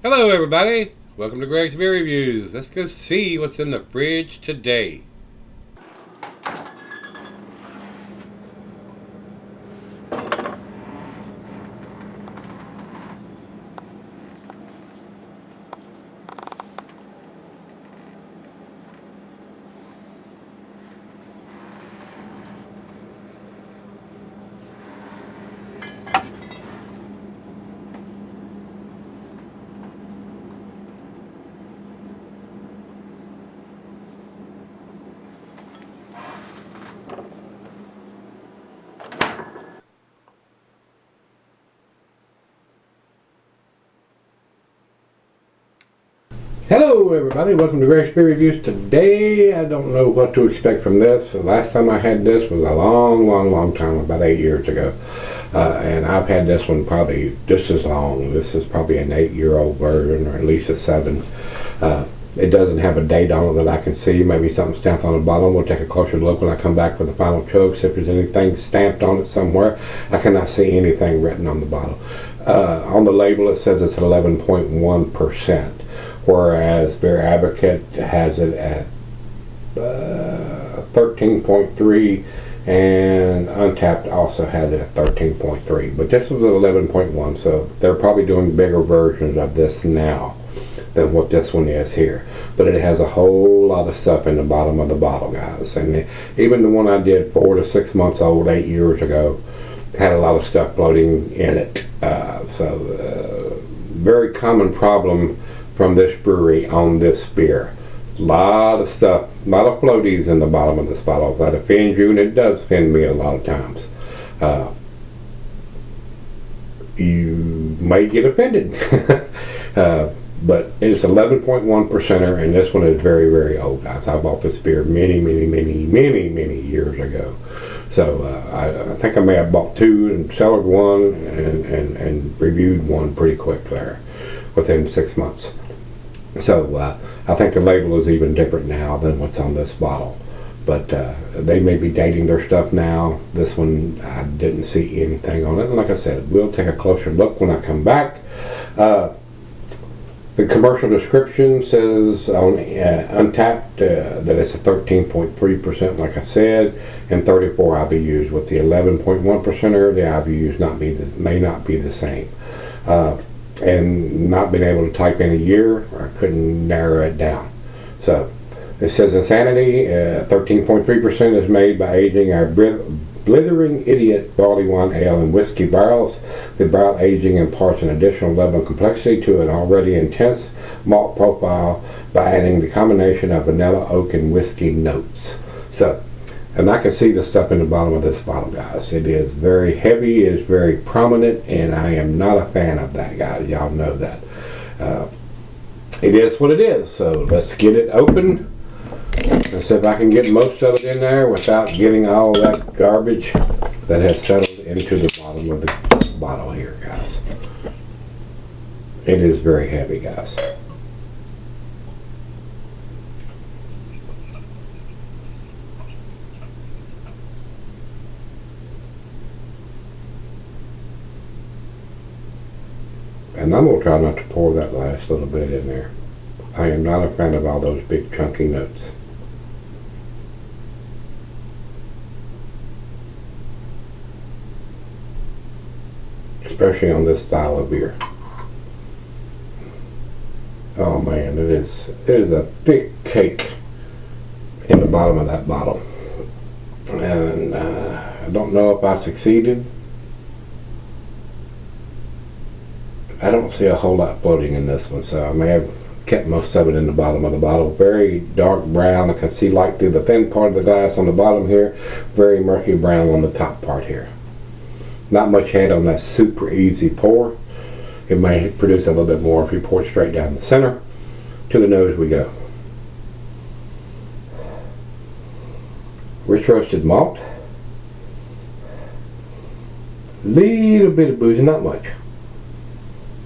Hello everybody, welcome to Gregsbeerreviews. Let's go see what's in the fridge today. Hello everybody, welcome to Gregsbeerreviews. Today I don't know what to expect from this. The last time I had this was a long time, about 8 years ago. And I've had this one probably just as long. This is probably an 8-year-old version, or at least a 7. It doesn't have a date on it that I can see. Maybe something stamped on the bottom. We'll take a closer look when I come back for the final chugs. If there's anything stamped on it somewhere, I cannot see anything written on the bottle. On the label it says it's 11.1%. Whereas Beer Advocate has it at 13.3, and Untapped also has it at 13.3. But this was at 11.1, so they're probably doing bigger versions of this now than what this one is here. But it has a whole lot of stuff in the bottom of the bottle, guys. And even the one I did 4 to 6 months old 8 years ago had a lot of stuff floating in it. Very common problem from this brewery on this beer. A lot of stuff, a lot of floaties in the bottom of this bottle. That offends you, and it does offend me a lot of times. You may get offended. But it's 11.1%er, and this one is very old, guys. I bought this beer many years ago. So I think I may have bought 2 and cellared 1 and reviewed 1 pretty quick there within 6 months. So I think the label is even different now than what's on this bottle. But they may be dating their stuff now. This one, I didn't see anything on it. And like I said, we'll take a closer look when I come back. The commercial description says on Untapped that it's a 13.3%, like I said, and 34 IBUs. With the 11.1%er, the IBUs may not be the same. And not being able to type in a year, I couldn't narrow it down. So it says Insanity, 13.3% is made by aging our Blithering Idiot Barleywine ale in whiskey barrels. The barrel aging imparts an additional level of complexity to an already intense malt profile by adding the combination of vanilla, oak, and whiskey notes. So, and I can see the stuff in the bottom of this bottle, guys. It is very heavy, it is very prominent, and I am not a fan of that, guys. Y'all know that. It is what it is, so let's get it open and see if I can get most of it in there without getting all that garbage that has settled into the bottom of the bottle here, guys. It is very heavy, guys. And I'm going to try not to pour that last little bit in there. I am not a fan of all those big chunky notes. Especially on this style of beer. Oh man, it is a thick cake in the bottom of that bottle. And I don't know if I succeeded. I don't see a whole lot floating in this one, so I may have kept most of it in the bottom of the bottle. Very dark brown. I can see light through the thin part of the glass on the bottom here. Very murky brown on the top part here. Not much head on that super easy pour. It may produce a little bit more if you pour it straight down the center. To the nose we go. Rich roasted malt. Little bit of booze, not much.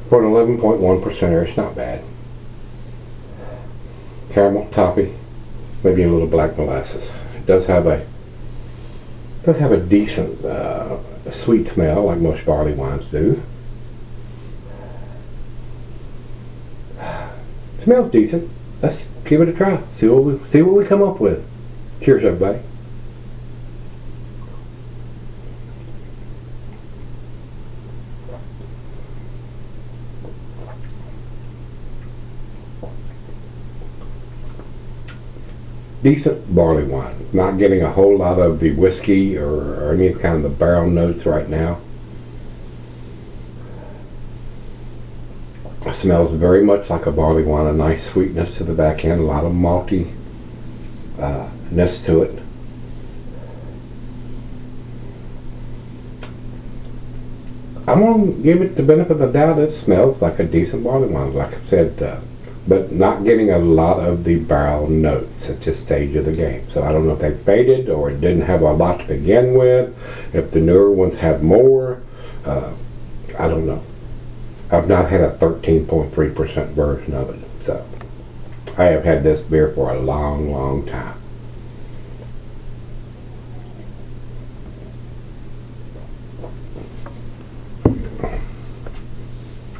For an 11.1%er, it's not bad. Caramel, toffee, maybe a little black molasses. It does have a decent sweet smell, like most barley wines do. Smells decent. Let's give it a try. See what we come up with. Cheers, everybody. Decent barley wine. Not getting a whole lot of the whiskey or any kind of the barrel notes right now. It smells very much like a barley wine. A nice sweetness to the back end. A lot of maltiness to it. I'm going to give it the benefit of the doubt. It smells like a decent barley wine, like I said. But not getting a lot of the barrel notes at this stage of the game. So I don't know if they faded or it didn't have a lot to begin with. If the newer ones have more, I don't know. I've not had a 13.3% version of it. So I have had this beer for a long, long time.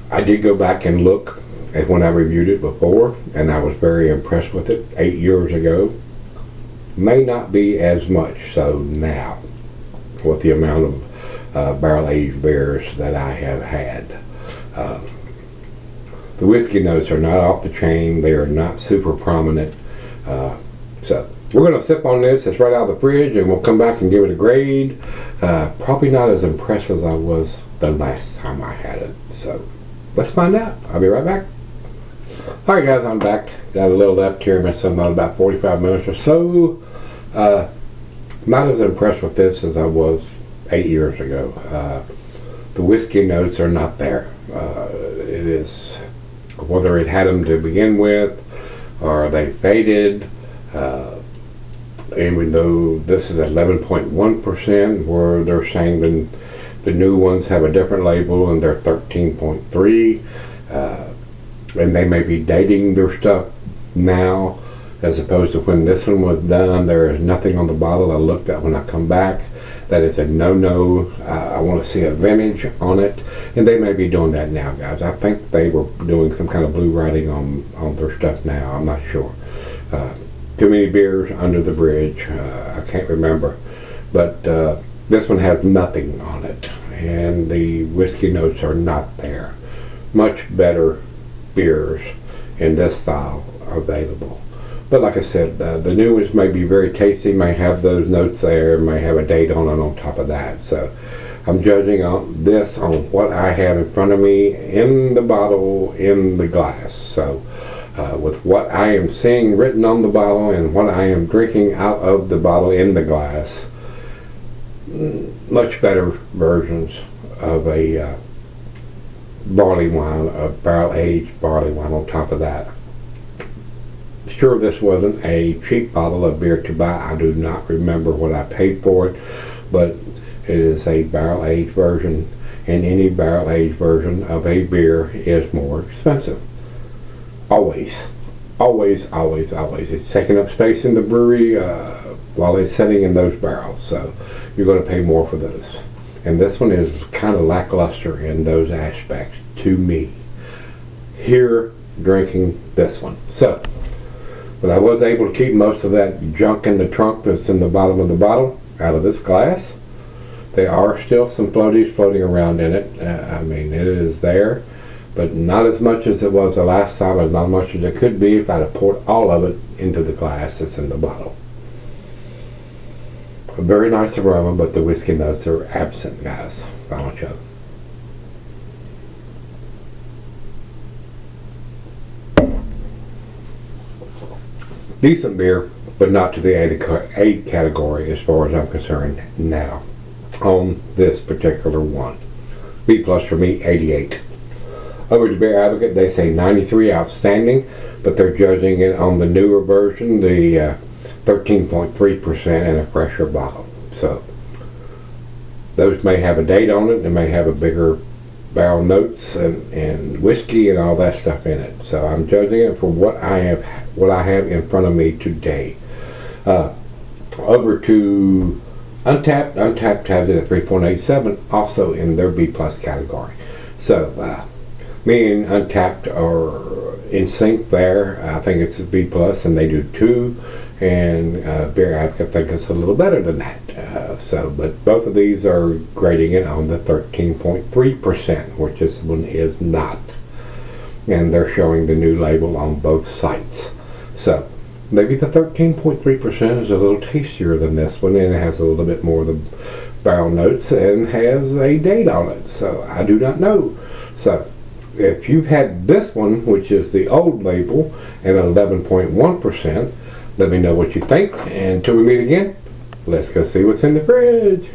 I did go back and look at when I reviewed it before, and I was very impressed with it 8 years ago. May not be as much so now with the amount of barrel-aged beers that I have had. The whiskey notes are not off the chain. They are not super prominent. So we're going to sip on this. It's right out of the fridge, and we'll come back and give it a grade. Probably not as impressed as I was the last time I had it. So let's find out. I'll be right back. Alright guys, I'm back. Got a little left here. Missed something about 45 minutes or so. Not as impressed with this as I was 8 years ago. The whiskey notes are not there. It is, whether it had them to begin with or they faded. Even though this is 11.1%, where they're saying the new ones have a different label and they're 13.3. And they may be dating their stuff now as opposed to when this one was done. There is nothing on the bottle I looked at when I come back that is a no-no. I want to see a vintage on it, and they may be doing that now, guys. I think they were doing some kind of blue writing on their stuff now. I'm not sure. Too many beers under the bridge. I can't remember, but this one has nothing on it, and the whiskey notes are not there. Much better beers in this style are available. But like I said, the new ones may be very tasty, may have those notes there, may have a date on it on top of that. So I'm judging on this on what I have in front of me in the bottle, in the glass. So with what I am seeing written on the bottle and what I am drinking out of the bottle in the glass, much better versions of a barley wine, a barrel-aged barley wine on top of that. Sure, this wasn't a cheap bottle of beer to buy. I do not remember what I paid for it, but it is a barrel-aged version, and any barrel-aged version of a beer is more expensive. Always. Always, always, always. It's taking up space in the brewery while it's sitting in those barrels, so you're going to pay more for those. And this one is kind of lackluster in those aspects to me. Here, drinking this one. So, but I was able to keep most of that junk in the trunk that's in the bottom of the bottle out of this glass. There are still some floaties floating around in it. I mean, it is there, but not as much as it was the last time, and not as much as it could be if I'd have poured all of it into the glass that's in the bottle. A very nice aroma, but the whiskey notes are absent, guys. Final chug. Decent beer, but not to the 8 category as far as I'm concerned now on this particular one. B plus for me, 88. Over to Beer Advocate, they say 93, outstanding, but they're judging it on the newer version, the 13.3% in a fresher bottle. So those may have a date on it. They may have a bigger barrel notes and whiskey and all that stuff in it. So I'm judging it for what I have in front of me today. Over to Untapped. Untapped has it at 3.87, also in their B plus category. So me and Untapped are in sync there. I think it's a B plus, and they do too. And Beer Advocate think it's a little better than that. But both of these are grading it on the 13.3%, which this one is not. And they're showing the new label on both sites. So maybe the 13.3% is a little tastier than this one, and it has a little bit more of the barrel notes and has a date on it. So I do not know. So if you've had this one, which is the old label, and 11.1%, let me know what you think. And until we meet again, let's go see what's in the fridge.